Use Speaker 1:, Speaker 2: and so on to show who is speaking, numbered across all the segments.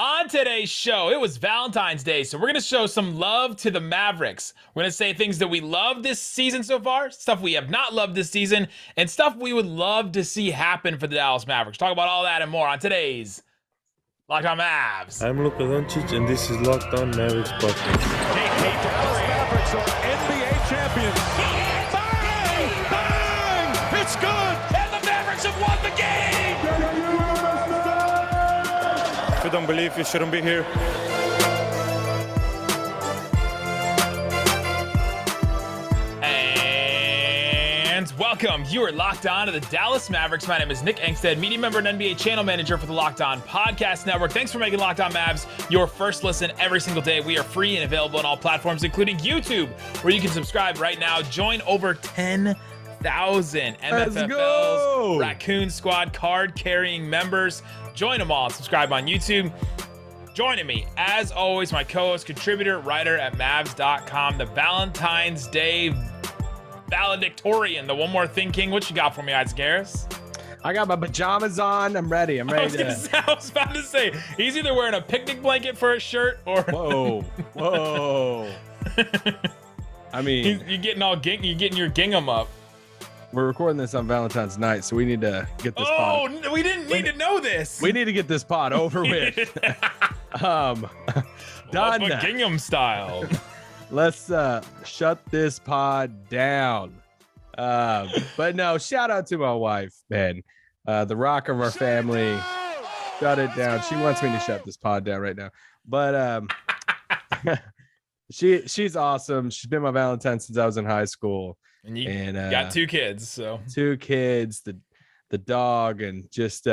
Speaker 1: On today's show, it was Valentine's Day, so we're going to show some love to the Mavericks. We're going to say things that we love this season so far, stuff we have not loved this season, and stuff we would love to see happen for the Dallas Mavericks. Talk about all that and more on today's Locked On Mavs.
Speaker 2: I'm Luka Doncic, and this is Locked On Mavericks podcast.
Speaker 3: Hey, Dallas Mavericks are NBA champions. Bang! Bang! It's good!
Speaker 1: And the Mavericks have won the game!
Speaker 2: If you don't believe, you shouldn't be here.
Speaker 1: And welcome. You are locked on to the Dallas Mavericks. My name is Nick Angstadt, media member and NBA channel manager for the Locked On Podcast Network. Thanks for making Locked On Mavs your first listen every single day. We are free and available on all platforms, including YouTube, where you can subscribe right now. Join over 10,000 MFFL's Raccoon Squad card-carrying members. Join them all. Subscribe on YouTube. Joining me, as always, my co-host, contributor, writer at Mavs.com, the Valentine's Day valedictorian, the One More Thing King. What you got for me, Isaac Harris?
Speaker 4: I got my pajamas on. I'm ready.
Speaker 1: I was about to say, he's either wearing a picnic blanket for a shirt or...
Speaker 4: Whoa. I mean...
Speaker 1: You're getting your gingham up.
Speaker 4: We're recording this on Valentine's night, so we need to get this pod.
Speaker 1: Oh, we didn't need to know this.
Speaker 4: We need to get this pod over with. Done.
Speaker 1: Gingham style.
Speaker 4: Let's shut this pod down. But no, shout out to my wife, Ben, the rock of our family. Shut it down. She wants me to shut this pod down right now. But she's awesome. She's been my Valentine since I was in high school.
Speaker 1: And you got two kids, so
Speaker 4: 2 kids, the dog, and just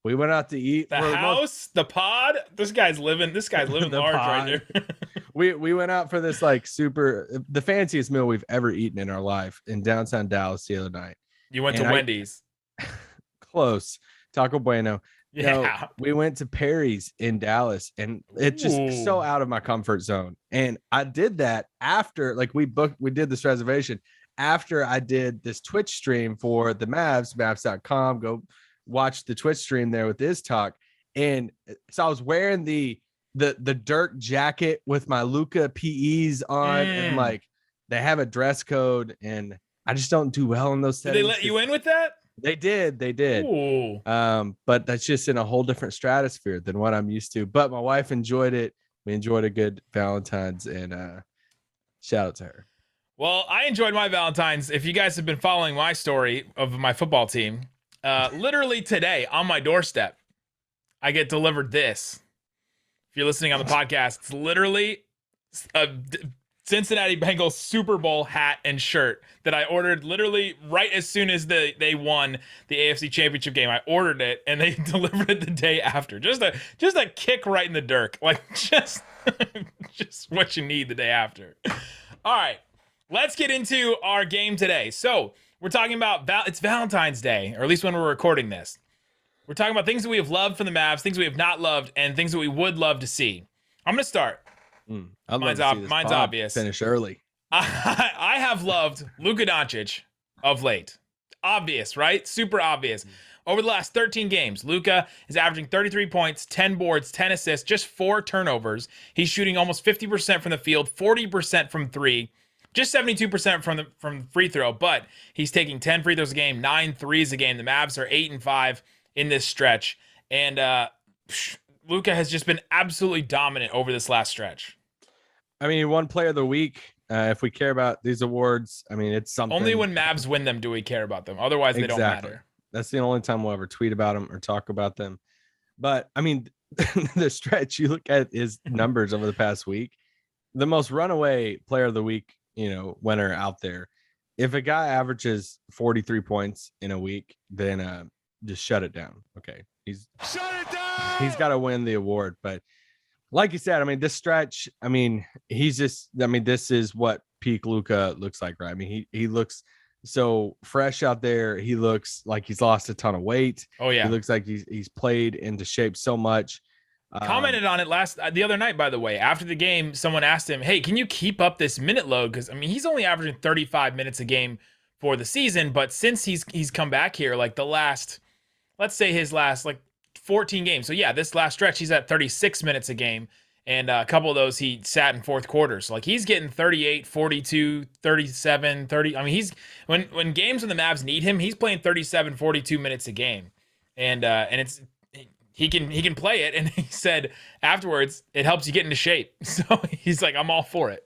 Speaker 4: we went out to eat.
Speaker 1: The house, the pod. This guy's living large right there.
Speaker 4: we went out for this like the fanciest meal we've ever eaten in our life in downtown Dallas the other night.
Speaker 1: You went to Wendy's.
Speaker 4: Close. Taco Bueno.
Speaker 1: Yeah.
Speaker 4: No, we went to Perry's in Dallas, and it's just so out of my comfort zone. And I did that after we did this reservation after I did this Twitch stream for the Mavs, Mavs.com. Go watch the Twitch stream there with this talk. And so I was wearing the Dirk jacket with my Luka PEs on, and they have a dress code, and I just don't do well in those settings.
Speaker 1: Did they let you in with that?
Speaker 4: They did.
Speaker 1: Ooh.
Speaker 4: But that's just in a whole different stratosphere than what I'm used to. But my wife enjoyed it. We enjoyed a good Valentine's, and shout out to her.
Speaker 1: Well, I enjoyed my Valentine's. If you guys have been following my story of my football team, literally today on my doorstep, I get delivered this. If you're listening on the podcast, it's literally a Cincinnati Bengals Super Bowl hat and shirt that I ordered literally right as soon as they won the AFC Championship game. I ordered it and they delivered it the day after. Just a kick right in the dirt. Just what you need the day after. All right. Let's get into our game today. So we're talking about it's Valentine's Day, or at least when we're recording this. We're talking about things that we have loved from the Mavs, things we have not loved, and things that we would love to see. I'm going to start.
Speaker 4: Mine's
Speaker 1: obvious.
Speaker 4: Finish early.
Speaker 1: I have loved Luka Doncic of late. Obvious, right? Super obvious. Over the last 13 games, Luka is averaging 33 points, 10 boards, 10 assists, just 4 turnovers. He's shooting almost 50% from the field, 40% from 3. Just 72% from free throw, but he's taking 10 free throws a game, 9 threes a game. The Mavs are 8-5 in this stretch, and Luka has just been absolutely dominant over this last stretch.
Speaker 4: I mean, he won Player of the Week. If we care about these awards, I mean, it's something.
Speaker 1: Only when Mavs win them do we care about them. Otherwise, they don't matter.
Speaker 4: That's the only time we'll ever tweet about them or talk about them. But I mean, the stretch, you look at his numbers over the past week, the most runaway Player of the Week winner out there. If a guy averages 43 points in a week, then just shut it down. Okay. He's got to win the award. But like you said, I mean, this stretch, I mean, this is what peak Luka looks like, right? I mean, he looks so fresh out there. He looks like he's lost a ton of weight.
Speaker 1: Oh yeah.
Speaker 4: He looks like he's played into shape so much.
Speaker 1: Commented on it the other night, by the way. After the game, someone asked him, hey, can you keep up this minute load? Because, I mean, he's only averaging 35 minutes a game for the season, but since he's come back here, let's say his last, 14 games. So yeah, this last stretch he's at 36 minutes a game, and a couple of those he sat in fourth quarters. Like he's getting 38, 42, 37, 30. I mean, he's when games when the Mavs need him, he's playing 37, 42 minutes a game. And it's he can play it, and he said afterwards it helps you get into shape. So he's like, I'm all for it.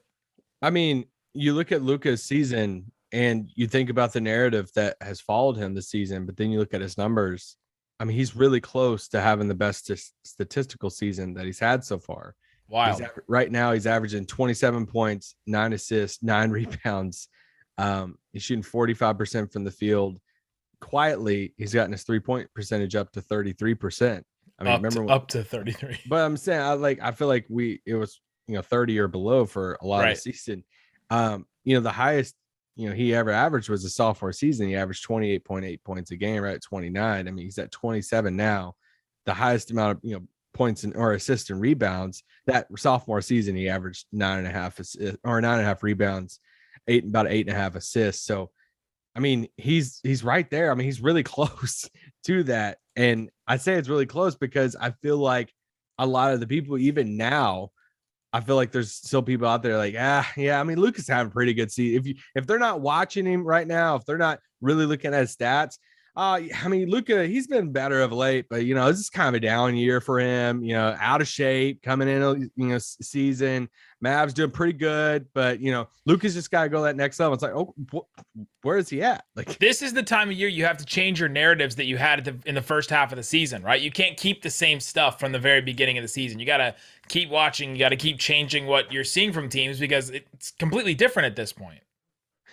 Speaker 4: I mean, you look at Luka's season and you think about the narrative that has followed him this season, but then you look at his numbers. I mean, he's really close to having the best statistical season that he's had so far.
Speaker 1: Wild.
Speaker 4: Right now, he's averaging 27 points, 9 assists, 9 rebounds. He's shooting 45% from the field. Quietly, he's gotten his 3-point percentage up to 33%. I mean,
Speaker 1: up to 33.
Speaker 4: But I'm saying, I feel like it was 30 or below for a lot of the season. The highest he ever averaged was a sophomore season. He averaged 28.8 points a game, right at 29. I mean, he's at 27 now. The highest amount of points or assists and rebounds. That sophomore season, he averaged 9.5 rebounds, about 8.5 assists. So, I mean, he's right there. I mean, he's really close to that. And I say it's really close because I feel like a lot of the people, even now, I feel like there's still people out there like, yeah. I mean, Luka's having a pretty good season. If they're not watching him right now, if they're not really looking at his stats, I mean, Luka, he's been better of late, but this is kind of a down year for him. Out of shape coming in, season. Mavs doing pretty good, but Luka's just got to go that next level. It's like, oh, where is he at? Like,
Speaker 1: this is the time of year you have to change your narratives that you had in the first half of the season, right? You can't keep the same stuff from the very beginning of the season. You got to keep watching. You got to keep changing what you're seeing from teams because it's completely different at this point.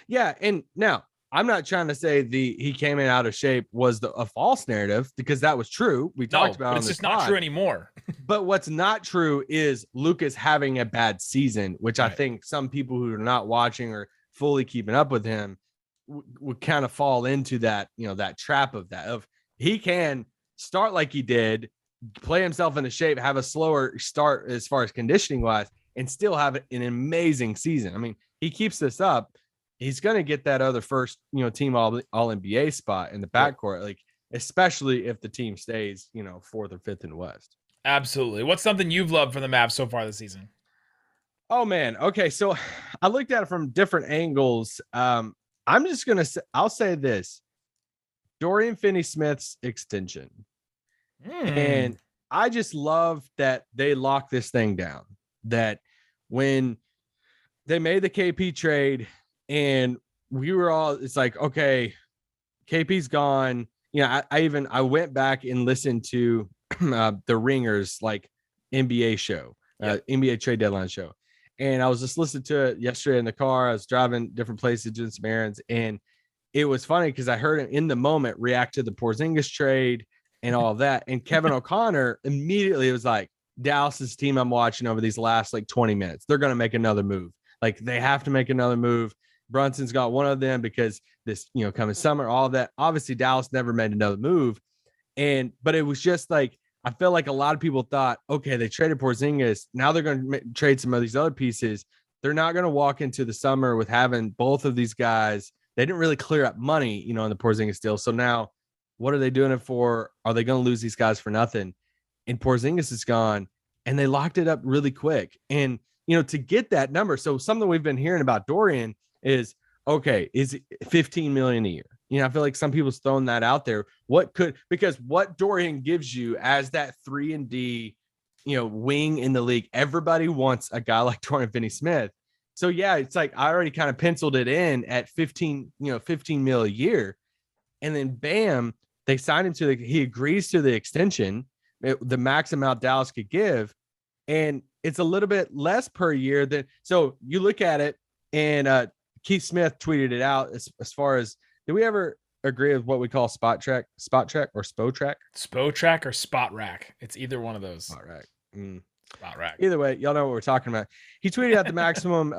Speaker 4: Yeah, and now I'm not trying to say he came in out of shape was a false narrative because that was true. We talked about it.
Speaker 1: It's just not true anymore.
Speaker 4: But what's not true is Luka's having a bad season, which I think some people who are not watching or fully keeping up with him would kind of fall into that, that trap of he can start like he did, play himself into shape, have a slower start as far as conditioning wise, and still have an amazing season. I mean, he keeps this up. He's going to get that other first, team all NBA spot in the backcourt, like especially if the team stays, 4th or 5th in the West.
Speaker 1: Absolutely. What's something you've loved from the Mavs so far this season?
Speaker 4: Oh man. Okay. So I looked at it from different angles. I'm just going to say, I'll say this, Dorian Finney-Smith's extension. And I just love that they locked this thing down, that when they made the KP trade, and we were all, it's like, okay, KP's gone. I went back and listened to the Ringers NBA show, NBA trade deadline show. And I was just listening to it yesterday in the car. I was driving different places, doing some errands. And it was funny because I heard him in the moment react to the Porzingis trade and all of that. And Kevin O'Connor immediately was like, Dallas's team I'm watching over these last 20 minutes, they're going to make another move. Like they have to make another move. Brunson's got one of them because this, coming summer, all of that. Obviously, Dallas never made another move. But it was just like, I feel like a lot of people thought, okay, they traded Porzingis. Now they're going to trade some of these other pieces. They're not going to walk into the summer with having both of these guys. They didn't really clear up money, in the Porzingis deal. So now what are they doing it for? Are they going to lose these guys for nothing? And Porzingis is gone, and they locked it up really quick. And, to get that number. So something we've been hearing about Dorian is, okay, is it $15 million a year? I feel like some people's thrown that out there. Because what Dorian gives you as that 3-and-D, wing in the league, everybody wants a guy like Dorian Finney-Smith. So yeah, it's like, I already kind of penciled it in at 15 mil a year. And then bam, they signed him he agrees to the extension, the max amount Dallas could give. And it's a little bit less per year so you look at it, and Keith Smith tweeted it out as far as, did we ever agree with what we call spot track or SPO track?
Speaker 1: SPO track or spot rack. It's either one of those.
Speaker 4: Spot rack.
Speaker 1: Spot rack.
Speaker 4: Either way, y'all know what we're talking about. He tweeted out the maximum,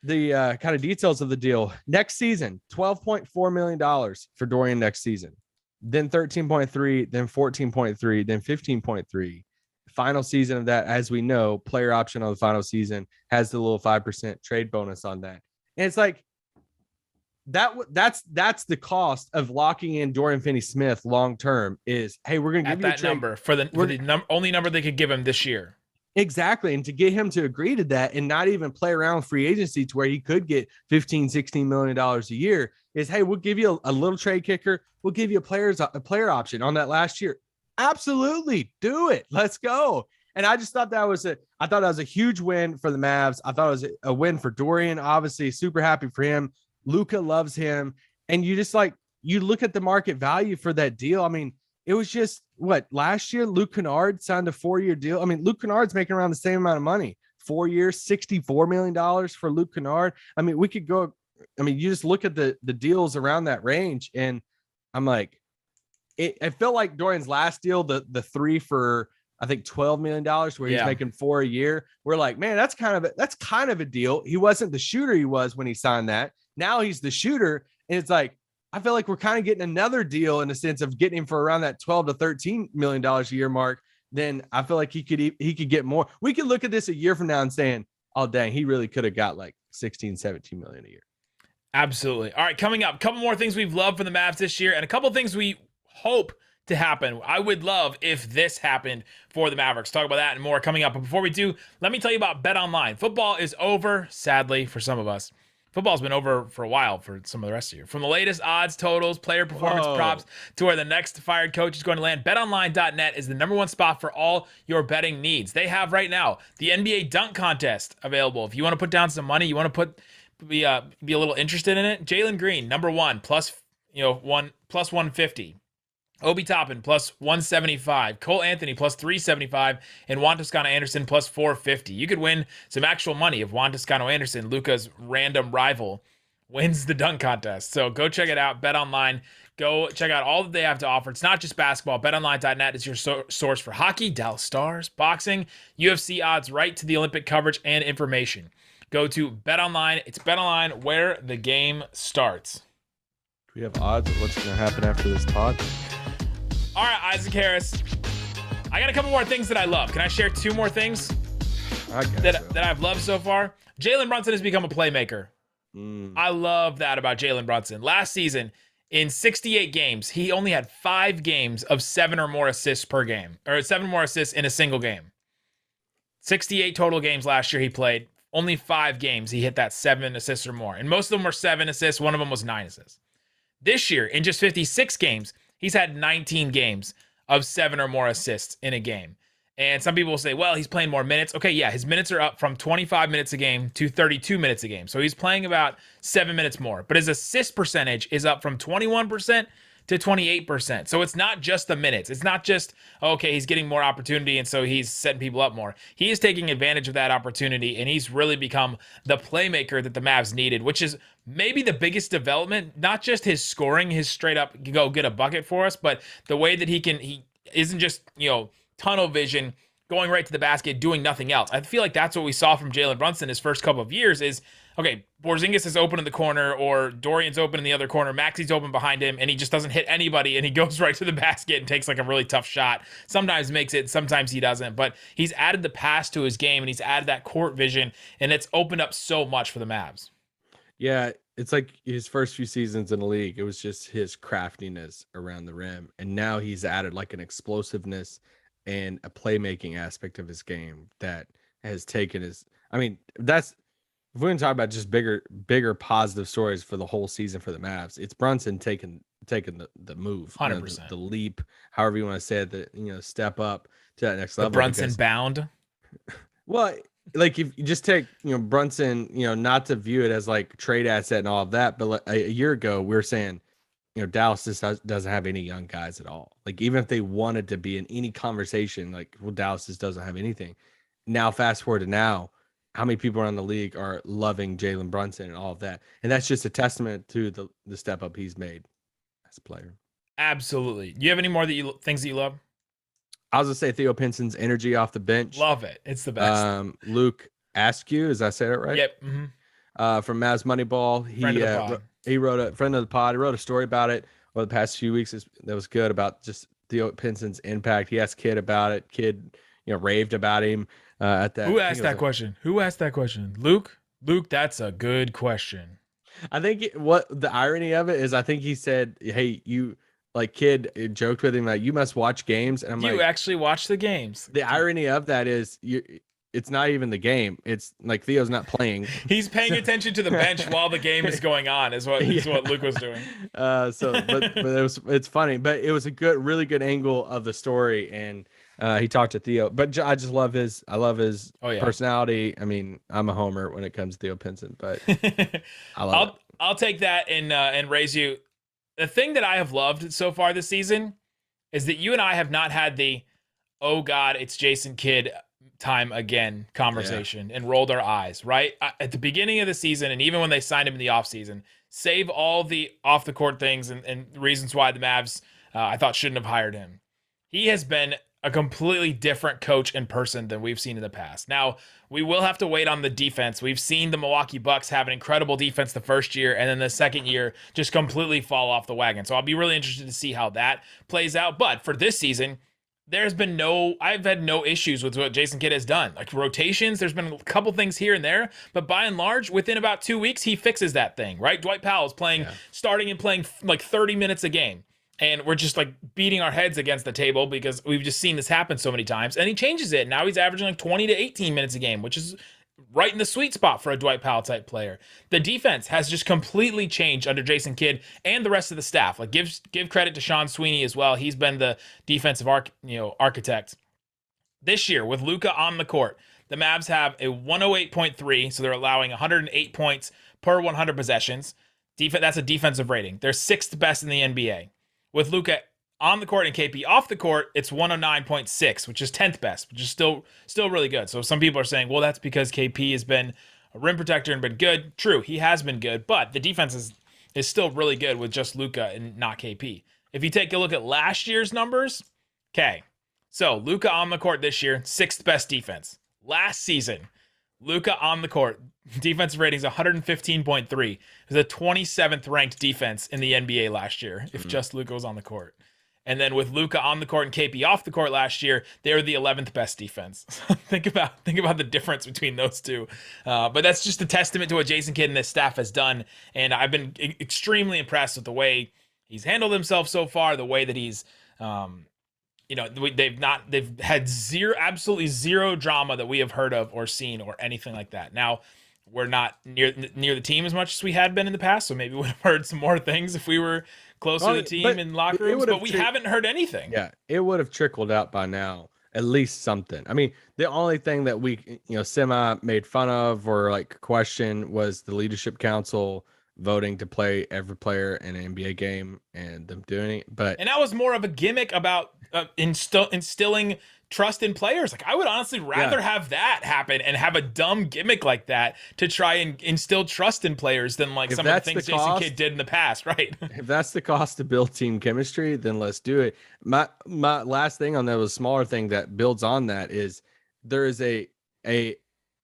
Speaker 4: the kind of details of the deal. Next season, $12.4 million for Dorian next season. Then 13.3, then 14.3, then 15.3. Final season of that, as we know, player option on the final season has the little 5% trade bonus on that. And it's like, that's the cost of locking in Dorian Finney-Smith long term is, hey, we're going to give you
Speaker 1: that
Speaker 4: a trade
Speaker 1: number for the only number they could give him this year.
Speaker 4: Exactly. And to get him to agree to that and not even play around with free agency to where he could get $15-16 million a year is, hey, we'll give you a little trade kicker. We'll give you a player option on that last year. Absolutely. Do it. Let's go. And I just thought that was a huge win for the Mavs. I thought it was a win for Dorian. Obviously, super happy for him. Luka loves him. And you just you look at the market value for that deal. I mean, it was just last year, Luke Kennard signed a 4-year deal. I mean, Luke Kennard's making around the same amount of money, 4 years, $64 million for Luke Kennard. I mean, we could go, you just look at the deals around that range. And I'm like, it felt like Dorian's last deal, the 3 for, I think $12 million where he's making 4 a year. We're like, man, that's kind of a deal. He wasn't the shooter he was when he signed that. Now he's the shooter. And it's like, I feel like we're kind of getting another deal in the sense of getting him for around that $12 to $13 million a year mark. Then I feel like he could get more. We could look at this a year from now and saying, oh, dang, he really could have got like 16, 17 million a year.
Speaker 1: Absolutely. All right, coming up, a couple more things we've loved from the Mavs this year and a couple things we hope to happen. I would love if this happened for the Mavericks. Talk about that and more coming up. But before we do, let me tell you about BetOnline. Football is over, sadly, for some of us. Football's been over for a while for some of the rest of you. From the latest odds, totals, player performance props to where the next fired coach is going to land, BetOnline.net is the #1 spot for all your betting needs. They have right now the NBA dunk contest available. If you want to put down some money, you want to be a little interested in it. Jalen Green, #1, plus 150. Obi Toppin, plus 175. Cole Anthony, plus 375. And Juan Toscano-Anderson, plus 450. You could win some actual money if Juan Toscano-Anderson, Luka's random rival, wins the dunk contest. So go check it out. BetOnline. Go check out all that they have to offer. It's not just basketball. BetOnline.net is your source for hockey, Dallas Stars, boxing, UFC odds, right to the Olympic coverage and information. Go to BetOnline. It's BetOnline where the game starts.
Speaker 4: Do we have odds of what's going to happen after this pod?
Speaker 1: All right, Isaac Harris. I got a couple more things that I love. Can I share 2 more things that I've loved so far? Jalen Brunson has become a playmaker. I love that about Jalen Brunson. Last season, in 68 games, he only had 5 games of 7 or more assists per game, or 7 more assists in a single game. 68 total games last year he played. Only 5 games he hit that 7 assists or more. And most of them were 7 assists. One of them was 9 assists. This year, in just 56 games, he's had 19 games of 7 or more assists in a game. And some people will say, well, he's playing more minutes. Okay, yeah, his minutes are up from 25 minutes a game to 32 minutes a game. So he's playing about 7 minutes more. But his assist percentage is up from 21% to 28%. So it's not just the minutes. It's not just, okay, he's getting more opportunity and so he's setting people up more. He is taking advantage of that opportunity and he's really become the playmaker that the Mavs needed, which is maybe the biggest development, not just his scoring, his straight up go get a bucket for us, but the way that he isn't just, tunnel vision, going right to the basket, doing nothing else. I feel like that's what we saw from Jalen Brunson his first couple of years is, okay, Porzingis is open in the corner or Dorian's open in the other corner, Maxi's open behind him, and he just doesn't hit anybody, and he goes right to the basket and takes like a really tough shot. Sometimes makes it, sometimes he doesn't, but he's added the pass to his game, and he's added that court vision, and it's opened up so much for the Mavs.
Speaker 4: Yeah, it's like his first few seasons in the league, it was just his craftiness around the rim, and now he's added like an explosiveness and a playmaking aspect of his game that has taken his, that's, if we're going to talk about just bigger positive stories for the whole season for the Mavs, it's Brunson taking the move,
Speaker 1: 100%,
Speaker 4: the leap, however you want to say it, the step up to that next level.
Speaker 1: Brunson bound.
Speaker 4: Well, like if you just take, Brunson, not to view it as like trade asset and all of that, but a year ago we were saying, Dallas just doesn't have any young guys at all. Like even if they wanted to be in any conversation, like, well, Dallas just doesn't have anything. Now, fast forward to now, how many people around the league are loving Jalen Brunson and all of that? And that's just a testament to the step up he's made as a player.
Speaker 1: Absolutely. Do you have any more things that you love?
Speaker 4: I was gonna say Theo Pinson's energy off the bench.
Speaker 1: Love it. It's the best.
Speaker 4: Luke Askew, is I say it right?
Speaker 1: Yep. Mm-hmm.
Speaker 4: From Mavs Moneyball. He wrote a friend of the pod. He wrote a story about it over the past few weeks. That was good about just Theo Pinson's impact. He asked Kid about it. Kid, raved about him at that.
Speaker 1: Who asked that question? Luke? Luke, that's a good question.
Speaker 4: I think what the irony of it is, I think he said, "Hey, you like kid," joked with him like, "You must watch games," and I'm
Speaker 1: You
Speaker 4: like,
Speaker 1: actually watch the games.
Speaker 4: the irony of that is it's not even the game. It's like Theo's not playing.
Speaker 1: He's paying attention to the bench while the game is going on. Is what Luke was doing.
Speaker 4: But it's funny, but it was a really good angle of the story, and he talked to Theo. But I just love his personality. I mean, I'm a homer when it comes to Theo Pinson, but I love it.
Speaker 1: I'll take that and raise you. The thing that I have loved so far this season is that you and I have not had the, oh God, it's Jason Kidd time again conversation and rolled our eyes, right? At the beginning of the season, and even when they signed him in the offseason, save all the off the court things and reasons why the Mavs I thought shouldn't have hired him. He has been a completely different coach and person than we've seen in the past. Now, we will have to wait on the defense. We've seen the Milwaukee Bucks have an incredible defense the first year, and then the second year just completely fall off the wagon. So I'll be really interested to see how that plays out. But for this season, I've had no issues with what Jason Kidd has done. Like rotations, there's been a couple things here and there, but by and large, within about 2 weeks, he fixes that thing, right? Dwight Powell is starting and playing like 30 minutes a game. And we're just like beating our heads against the table because we've just seen this happen so many times. And he changes it. Now he's averaging like 20 to 18 minutes a game, which is right in the sweet spot for a Dwight Powell type player. The defense has just completely changed under Jason Kidd and the rest of the staff. Like give credit to Sean Sweeney as well. He's been the defensive architect. This year with Luka on the court, the Mavs have a 108.3, so they're allowing 108 points per 100 possessions. That's a defensive rating. They're sixth best in the NBA. With Luka on the court and KP off the court, it's 109.6, which is 10th best, which is still really good. So some people are saying, well, that's because KP has been a rim protector and been good. True, he has been good, but the defense is still really good with just Luka and not KP. If you take a look at last year's numbers, okay, so Luka on the court this year, sixth best defense. Last season, Luka on the court, defensive rating is 115.3. It was a 27th ranked defense in the NBA last year if just Luka was on the court. And then with Luka on the court and KP off the court last year, they were the 11th best defense. think about the difference between those two. But that's just a testament to what Jason Kidd and his staff has done. And I've been extremely impressed with the way he's handled himself so far, the way that he's they've had absolutely zero drama that we have heard of or seen or anything like that. Now, we're not near the team as much as we had been in the past, so maybe we would have heard some more things if we were closer to the team in locker rooms, but we haven't heard anything.
Speaker 4: Yeah, it would have trickled out by now, at least something. I mean, the only thing that we, semi made fun of or like question was the leadership council voting to play every player in an NBA game and them doing it. And
Speaker 1: that was more of a gimmick about instilling trust in players. Like I would honestly rather have that happen and have a dumb gimmick like that to try and instill trust in players than like some of the things Jason Kidd did in the past, right?
Speaker 4: If that's the cost to build team chemistry, then let's do it. My last thing on that was a smaller thing that builds on that is there is a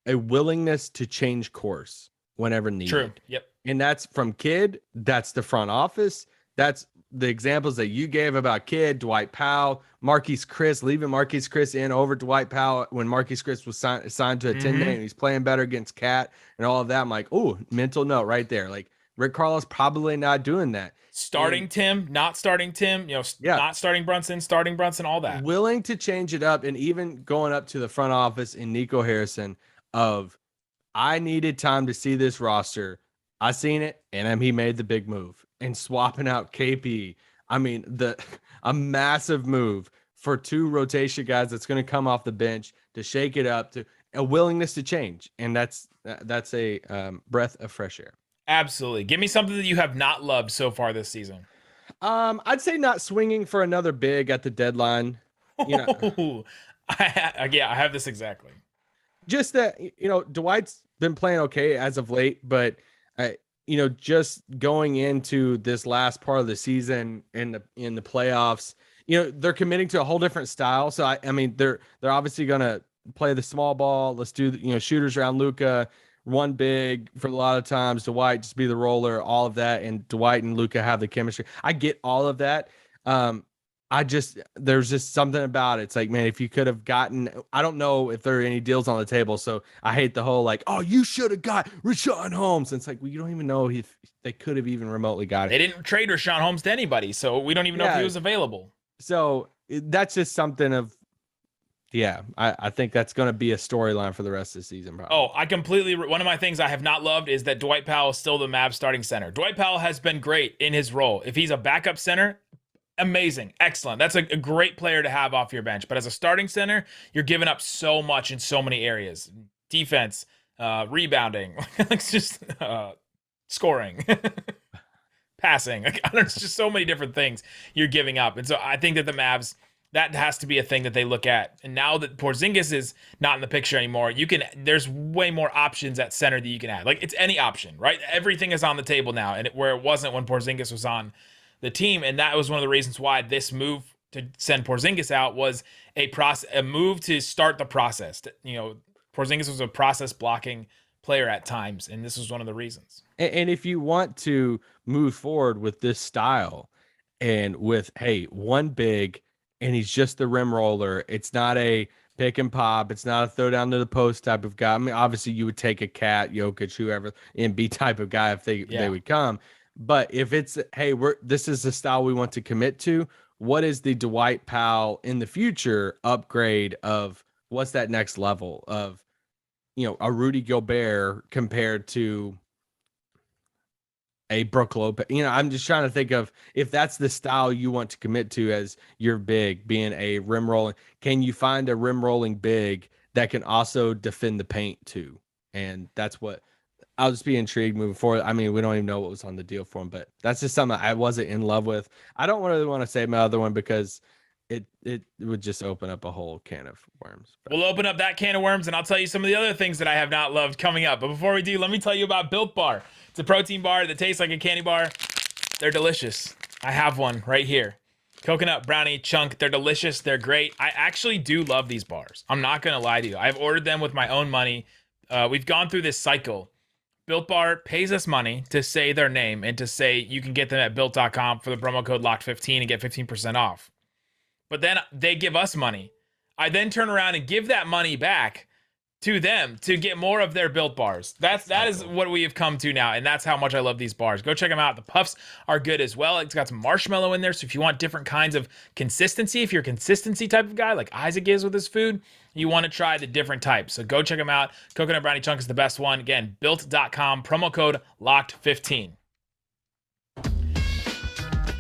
Speaker 4: willingness to change course whenever needed.
Speaker 1: True. Yep.
Speaker 4: And that's from Kidd. That's the front office. That's the examples that you gave about Kidd, Dwight Powell, Marquise Chris, leaving Marquise Chris in over Dwight Powell when Marquise Chris was signed to a 10-day and he's playing better against Cat and all of that. I'm like, oh, mental note right there. Like Rick Carlisle's probably not doing that.
Speaker 1: Starting Tim, not starting Tim, not starting Brunson, starting Brunson, all that.
Speaker 4: Willing to change it up and even going up to the front office in Nico Harrison of, I needed time to see this roster. I seen it, and he made the big move and swapping out KP. I mean, a massive move for two rotation guys that's going to come off the bench to shake it up, to a willingness to change, and that's a breath of fresh air.
Speaker 1: Absolutely. Give me something that you have not loved so far this season.
Speaker 4: I'd say not swinging for another big at the deadline.
Speaker 1: I have this exactly.
Speaker 4: Just that Dwight's been playing okay as of late, but just going into this last part of the season in the playoffs, they're committing to a whole different style. So I mean, they're obviously going to play the small ball. Let's do shooters around Luka, one big for a lot of times. Dwight just be the roller, all of that, and Dwight and Luka have the chemistry. I get all of that. there's just something about it. It's like, man, if you could have gotten, I don't know if there are any deals on the table. So I hate the whole like, oh, you should have got Rashawn Holmes. And it's like, well, you don't even know if they could have even remotely got it.
Speaker 1: They didn't trade Rashawn Holmes to anybody, so we don't even know if he was available.
Speaker 4: So that's just something of, yeah, I think that's going to be a storyline for the rest of the season. Probably.
Speaker 1: Oh, one of my things I have not loved is that Dwight Powell is still the Mavs starting center. Dwight Powell has been great in his role. If he's a backup center, amazing, excellent. That's a great player to have off your bench. But as a starting center, you're giving up so much in so many areas: defense, rebounding, it's just scoring, passing. There's just so many different things you're giving up. And so I think that the Mavs, that has to be a thing that they look at. And now that Porzingis is not in the picture anymore, there's way more options at center that you can add. Like, it's any option, right? Everything is on the table now, and where it wasn't when Porzingis was on the team. And that was one of the reasons why this move to send Porzingis out was a move to start the process. Porzingis was a process blocking player at times, and this was one of the reasons.
Speaker 4: And if you want to move forward with this style and with, hey, one big, and he's just the rim roller, it's not a pick and pop, it's not a throw down to the post type of guy. I mean, obviously you would take a Cat, Jokic, whoever, Embiid type of guy if they would come. But if it's, hey, this is the style we want to commit to, what is the Dwight Powell in the future upgrade of what's that next level of, a Rudy Gobert compared to a Brook Lopez? I'm just trying to think of if that's the style you want to commit to as your big, being a rim rolling. Can you find a rim rolling big that can also defend the paint too? And that's what I'll just be intrigued moving forward. I mean, we don't even know what was on the deal for him, but that's just something I wasn't in love with. I don't really want to say my other one because it would just open up a whole can of worms.
Speaker 1: We'll open up that can of worms, and I'll tell you some of the other things that I have not loved coming up. But before we do, let me tell you about Built Bar. It's a protein bar that tastes like a candy bar. They're delicious. I have one right here. Coconut brownie chunk. They're delicious. They're great. I actually do love these bars. I'm not going to lie to you. I've ordered them with my own money. We've gone through this cycle. Built Bar pays us money to say their name and to say you can get them at built.com for the promo code LOCKED15 and get 15% off. But then they give us money. I then turn around and give that money back to them to get more of their Built Bars. That is what we have come to now, and that's how much I love these bars. Go check them out. The puffs are good as well. It's got some marshmallow in there, so if you want different kinds of consistency, if you're a consistency type of guy like Isaac is with his food, you want to try the different types. So go check them out. Coconut brownie chunk is the best one. Again, built.com, promo code LOCKED15.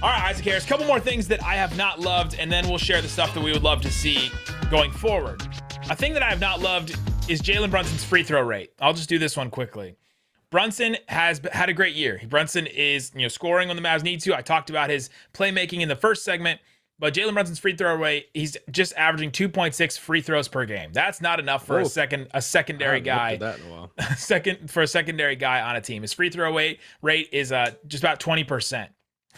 Speaker 1: All right, Isaac Harris, a couple more things that I have not loved, and then we'll share the stuff that we would love to see going forward. A thing that I have not loved is Jalen Brunson's free throw rate. I'll just do this one quickly. Brunson has had a great year. Brunson is, scoring when the Mavs need to. I talked about his playmaking in the first segment, but Jalen Brunson's free throw rate, he's just averaging 2.6 free throws per game. That's not enough for a secondary guy.
Speaker 4: That in a while.
Speaker 1: For a secondary guy on a team. His free throw rate is just about 20%.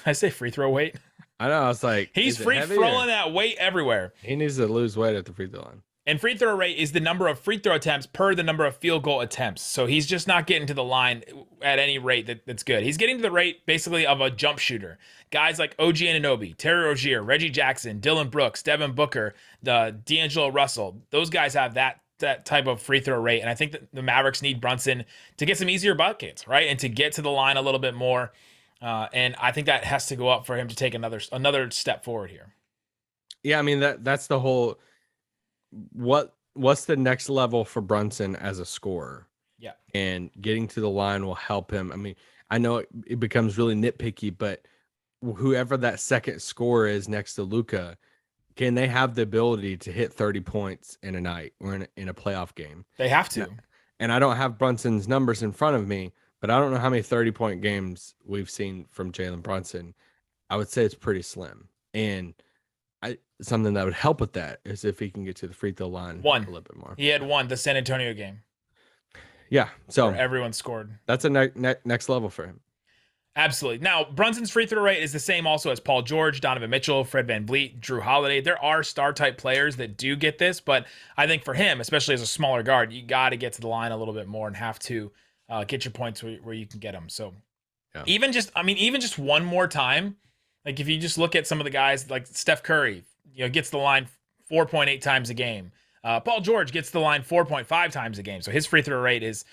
Speaker 1: I say free throw weight.
Speaker 4: I know. I was like,
Speaker 1: he's free throwing that weight everywhere.
Speaker 4: He needs to lose weight at the free throw line.
Speaker 1: And free throw rate is the number of free throw attempts per the number of field goal attempts. So he's just not getting to the line at any rate that's good. He's getting to the rate basically of a jump shooter. Guys like OG Anunoby, Terry Rozier, Reggie Jackson, Dylan Brooks, Devin Booker, D'Angelo Russell. Those guys have that type of free throw rate. And I think that the Mavericks need Brunson to get some easier buckets, right? And to get to the line a little bit more. And I think that has to go up for him to take another step forward here.
Speaker 4: Yeah, I mean that's the whole. What's the next level for Brunson as a scorer?
Speaker 1: Yeah,
Speaker 4: and getting to the line will help him. I mean, I know it becomes really nitpicky, but whoever that second scorer is next to Luka, can they have the ability to hit 30 points in a night or in a playoff game?
Speaker 1: They have to.
Speaker 4: And I don't have Brunson's numbers in front of me, but I don't know how many 30-point games we've seen from Jalen Brunson. I would say it's pretty slim. And something that would help with that is if he can get to the free throw line a little bit more.
Speaker 1: He had the San Antonio game.
Speaker 4: Yeah, so
Speaker 1: everyone scored.
Speaker 4: That's a next level for him.
Speaker 1: Absolutely. Now, Brunson's free throw rate is the same also as Paul George, Donovan Mitchell, Fred VanVleet, Drew Holiday. There are star-type players that do get this, but I think for him, especially as a smaller guard, you got to get to the line a little bit more and have to get your points where you can get them. So even just one more time, Like if you just look at some of the guys like Steph Curry, gets the line 4.8 times a game. Paul George gets the line 4.5 times a game. So his free throw rate is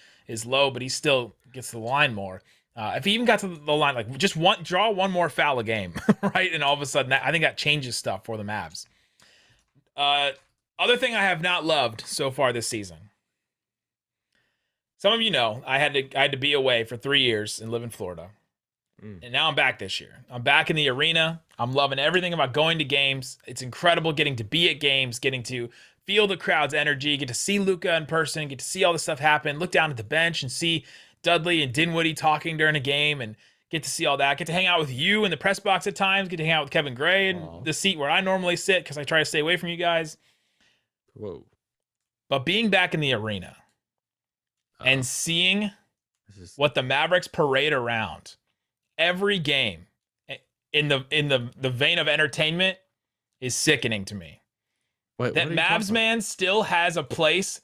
Speaker 1: low, but he still gets the line more. If he even got to the line, like just draw one more foul a game, right? And all of a sudden, I think that changes stuff for the Mavs. Other thing I have not loved so far this season. Some of you know I had to be away for 3 years and live in Florida. And now I'm back this year. I'm back in the arena. I'm loving everything about going to games. It's incredible getting to be at games, getting to feel the crowd's energy, get to see Luka in person, get to see all this stuff happen, look down at the bench and see Dudley and Dinwiddie talking during a game and get to see all that. Get to hang out with you in the press box at times, get to hang out with Kevin Gray in the seat where I normally sit because I try to stay away from you guys.
Speaker 4: Whoa.
Speaker 1: But being back in the arena and seeing what the Mavericks parade around every game in the vein of entertainment is sickening to me.
Speaker 4: Wait,
Speaker 1: that Mavs man still has a place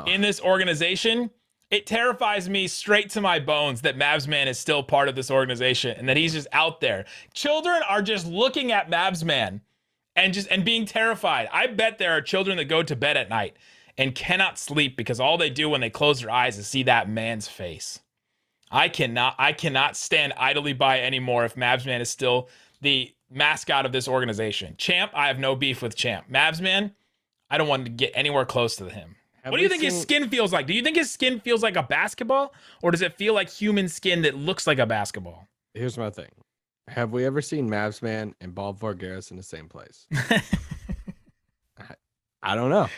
Speaker 1: in this organization. It terrifies me straight to my bones that Mavs man is still part of this organization and that he's just out there. Children are just looking at Mavs man and being terrified. I bet there are children that go to bed at night and cannot sleep because all they do when they close their eyes is see that man's face. I cannot stand idly by anymore if Mavs man is still the mascot of this organization. Champ, I have no beef with Champ. Mavs man, I don't want to get anywhere close to him. What do you think his skin feels like? Do you think his skin feels like a basketball, or does it feel like human skin that looks like a basketball?
Speaker 4: Here's my thing. Have we ever seen Mavs man and Bob Vargas in the same place? I don't know.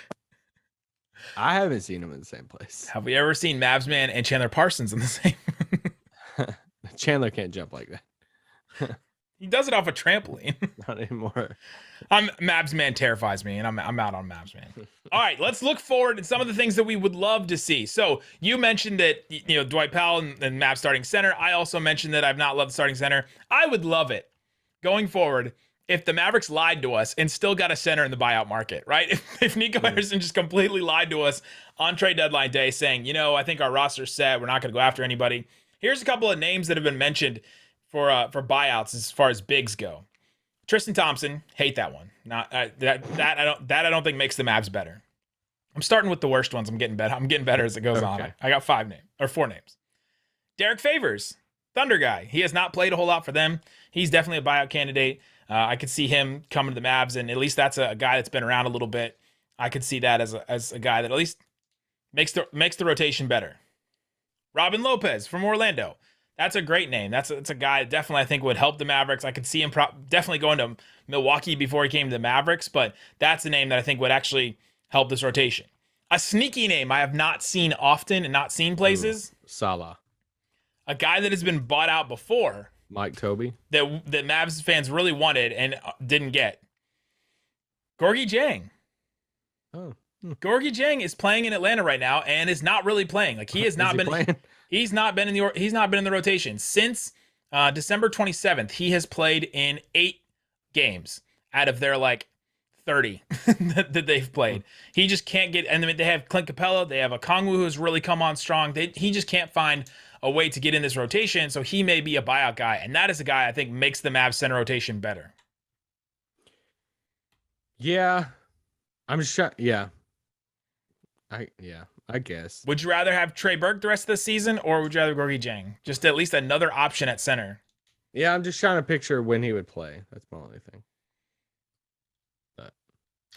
Speaker 4: I haven't seen them in the same place.
Speaker 1: Have we ever seen Mavs man and Chandler Parsons in the same?
Speaker 4: Chandler can't jump like that.
Speaker 1: He does it off a trampoline.
Speaker 4: Not anymore.
Speaker 1: Mavs man terrifies me, and I'm out on Mavs man. All right, let's look forward to some of the things that we would love to see. So you mentioned that Dwight Powell and Mavs starting center. I also mentioned that I've not loved the starting center. I would love it going forward if the Mavericks lied to us and still got a center in the buyout market, right? If Nico Harrison just completely lied to us on trade deadline day saying, I think our roster's set, we're not going to go after anybody. Here's a couple of names that have been mentioned for buyouts as far as bigs go. Tristan Thompson, hate that one. Not that I don't think makes the Mavs better. I'm starting with the worst ones. I'm getting better as it goes on. I got 4 names. Derek Favors, Thunder guy. He has not played a whole lot for them. He's definitely a buyout candidate. I could see him coming to the Mavs, and at least that's a guy that's been around a little bit. I could see that as a guy that at least makes the rotation better. Robin Lopez from Orlando. That's a great name. That's a guy that definitely I think would help the Mavericks. I could see him definitely going to Milwaukee before he came to the Mavericks, but that's a name that I think would actually help this rotation. A sneaky name I have not seen often and not seen places.
Speaker 4: Salah.
Speaker 1: A guy that has been bought out before.
Speaker 4: Mike Toby.
Speaker 1: That Mavs fans really wanted and didn't get. Gorgie Jang.
Speaker 4: Oh.
Speaker 1: Gorgie Jang is playing in Atlanta right now and is not really playing. Like he has not been
Speaker 4: playing?
Speaker 1: He's not been in the rotation since December 27th. He has played in 8 games out of their 30 that they've played. He just can't get. And they have Clint Capella. They have a Kongwu who's really come on strong. He just can't find a way to get in this rotation. So he may be a buyout guy, and that is a guy I think makes the Mavs center rotation better.
Speaker 4: Yeah, I'm just trying. Yeah. I guess.
Speaker 1: Would you rather have Trey Burke the rest of the season, or would you rather Gorgie Jang? Just at least another option at center.
Speaker 4: Yeah, I'm just trying to picture when he would play. That's my only thing. But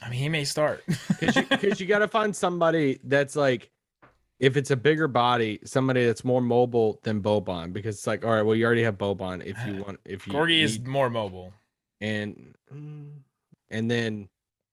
Speaker 1: I mean, he may start.
Speaker 4: Because you got to find somebody that's if it's a bigger body, somebody that's more mobile than Boban. Because it's all right, well, you already have Boban. If you want,
Speaker 1: Gorgie is more mobile,
Speaker 4: and then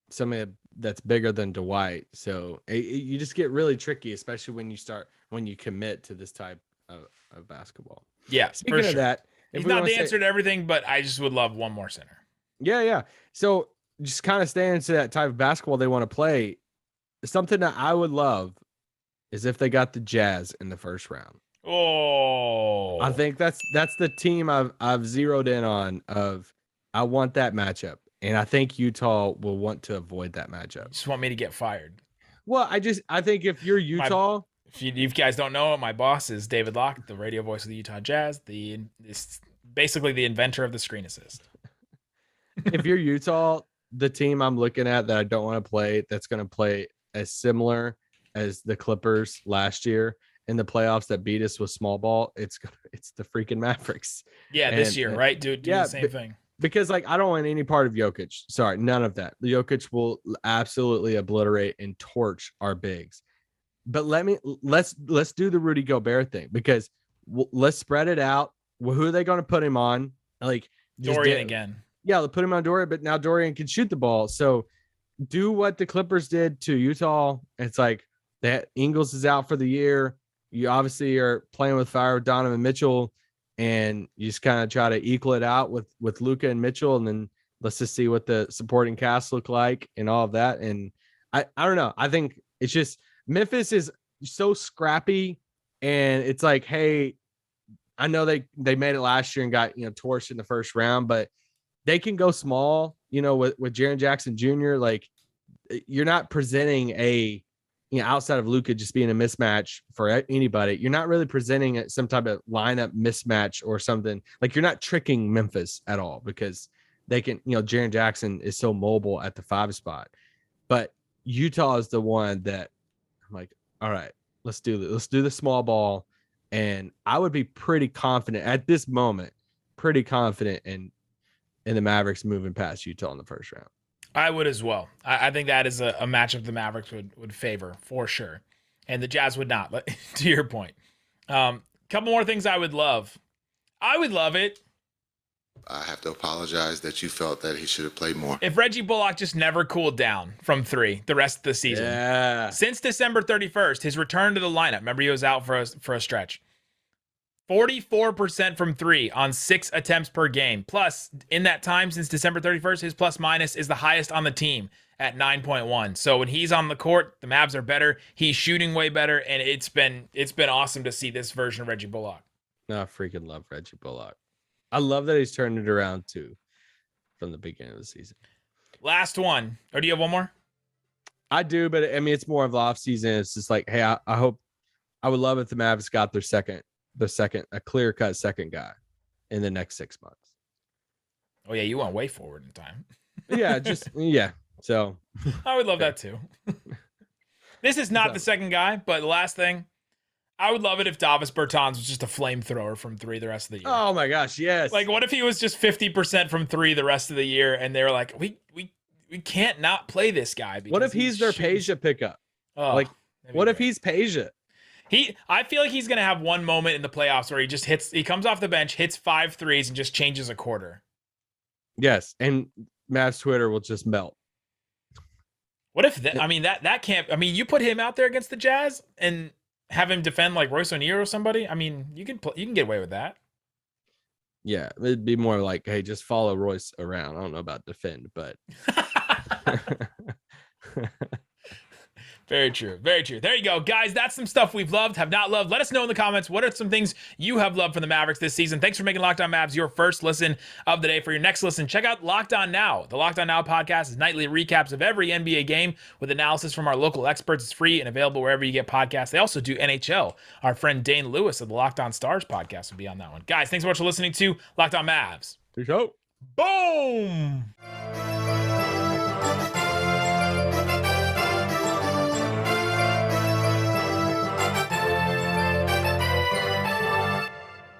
Speaker 4: somebody that's bigger than Dwight. So you just get really tricky, especially when you commit to this type of basketball.
Speaker 1: Yeah.
Speaker 4: Speaking of that,
Speaker 1: he's not the answer to everything, but I just would love one more center.
Speaker 4: Yeah. So just kind of staying into that type of basketball they want to play. Something that I would love is if they got the Jazz in the first round.
Speaker 1: Oh,
Speaker 4: I think that's the team I've zeroed in on. I want that matchup. And I think Utah will want to avoid that matchup.
Speaker 1: Just want me to get fired.
Speaker 4: Well, I think if you're Utah,
Speaker 1: if you guys don't know, my boss is David Locke, the radio voice of the Utah Jazz. Basically the inventor of the screen assist.
Speaker 4: if you're Utah, the team I'm looking at that I don't want to play, that's going to play as similar as the Clippers last year in the playoffs that beat us with small ball, it's the freaking Mavericks.
Speaker 1: Yeah, this year, right? Do
Speaker 4: yeah,
Speaker 1: the same thing.
Speaker 4: Because like I don't want any part of Jokic. Sorry, none of that. The Jokic will absolutely obliterate and torch our bigs. But let's do the Rudy Gobert thing, because let's spread it out. Who are they going to put him on? Like
Speaker 1: Dorian again.
Speaker 4: Yeah, they'll put him on Dorian, but now Dorian can shoot the ball. So do what the Clippers did to Utah. It's like that Ingles is out for the year. You obviously are playing with fire with Donovan Mitchell, and you just kind of try to equal it out with Luka and Mitchell, and then let's just see what the supporting cast look like and all of that. And I don't know. I think it's just Memphis is so scrappy, and it's like, hey, I know they made it last year and got torched in the first round, but they can go small, with Jaren Jackson Jr. Like, you're not presenting outside of Luka just being a mismatch for anybody, you're not really presenting some type of lineup mismatch or something. Like, you're not tricking Memphis at all, because they can, Jaren Jackson is so mobile at the 5 spot. But Utah is the one that I'm like, all right, let's do this. Let's do the small ball. And I would be pretty confident at this moment, in the Mavericks moving past Utah in the first round.
Speaker 1: I would as well. I think that is a matchup the Mavericks would favor for sure. And the Jazz would not, to your point. Couple more things I would love. I would love it.
Speaker 5: I have to apologize that you felt that he should have played more.
Speaker 1: If Reggie Bullock just never cooled down from 3 the rest of the season.
Speaker 4: Yeah.
Speaker 1: Since December 31st, his return to the lineup. Remember, he was out for a stretch. 44% from 3 on 6 attempts per game. Plus, in that time since December 31st, his plus minus is the highest on the team at 9.1. So when he's on the court, the Mavs are better. He's shooting way better, and it's been awesome to see this version of Reggie Bullock.
Speaker 4: No, I freaking love Reggie Bullock. I love that he's turned it around too from the beginning of the season.
Speaker 1: Last one. Or do you have one more?
Speaker 4: I do, but I mean, it's more of the off season. It's just like, hey, I would love if the Mavs got a clear cut second guy in the next 6 months.
Speaker 1: Oh yeah, you went way forward in time.
Speaker 4: Yeah. So
Speaker 1: I would love that too. This is not the second guy, but the last thing, I would love it if Davis Bertans was just a flamethrower from 3 the rest of the year.
Speaker 4: Oh my gosh, yes.
Speaker 1: Like, what if he was just 50% from 3 the rest of the year, and they were like, we can't not play this guy.
Speaker 4: What if he's their Peja pickup?
Speaker 1: Oh,
Speaker 4: what if he's Peja?
Speaker 1: I feel like he's gonna have one moment in the playoffs where he comes off the bench, hits 5 threes, and just changes a quarter.
Speaker 4: Yes, and Mavs Twitter will just melt.
Speaker 1: What if that? I mean, that can't. I mean, you put him out there against the Jazz and have him defend like Royce O'Neal or somebody. I mean, you can get away with that.
Speaker 4: Yeah, it'd be more like, hey, just follow Royce around. I don't know about defend, but
Speaker 1: Very true. Very true. There you go, guys. That's some stuff we've loved, have not loved. Let us know in the comments, what are some things you have loved from the Mavericks this season. Thanks for making Locked On Mavs your first listen of the day. For your next listen, check out Locked On Now. The Locked On Now podcast is nightly recaps of every NBA game with analysis from our local experts. It's free and available wherever you get podcasts. They also do NHL. Our friend Dane Lewis of the Locked On Stars podcast will be on that one. Guys, thanks so much for listening to Locked On Mavs.
Speaker 4: peace out.
Speaker 1: Boom!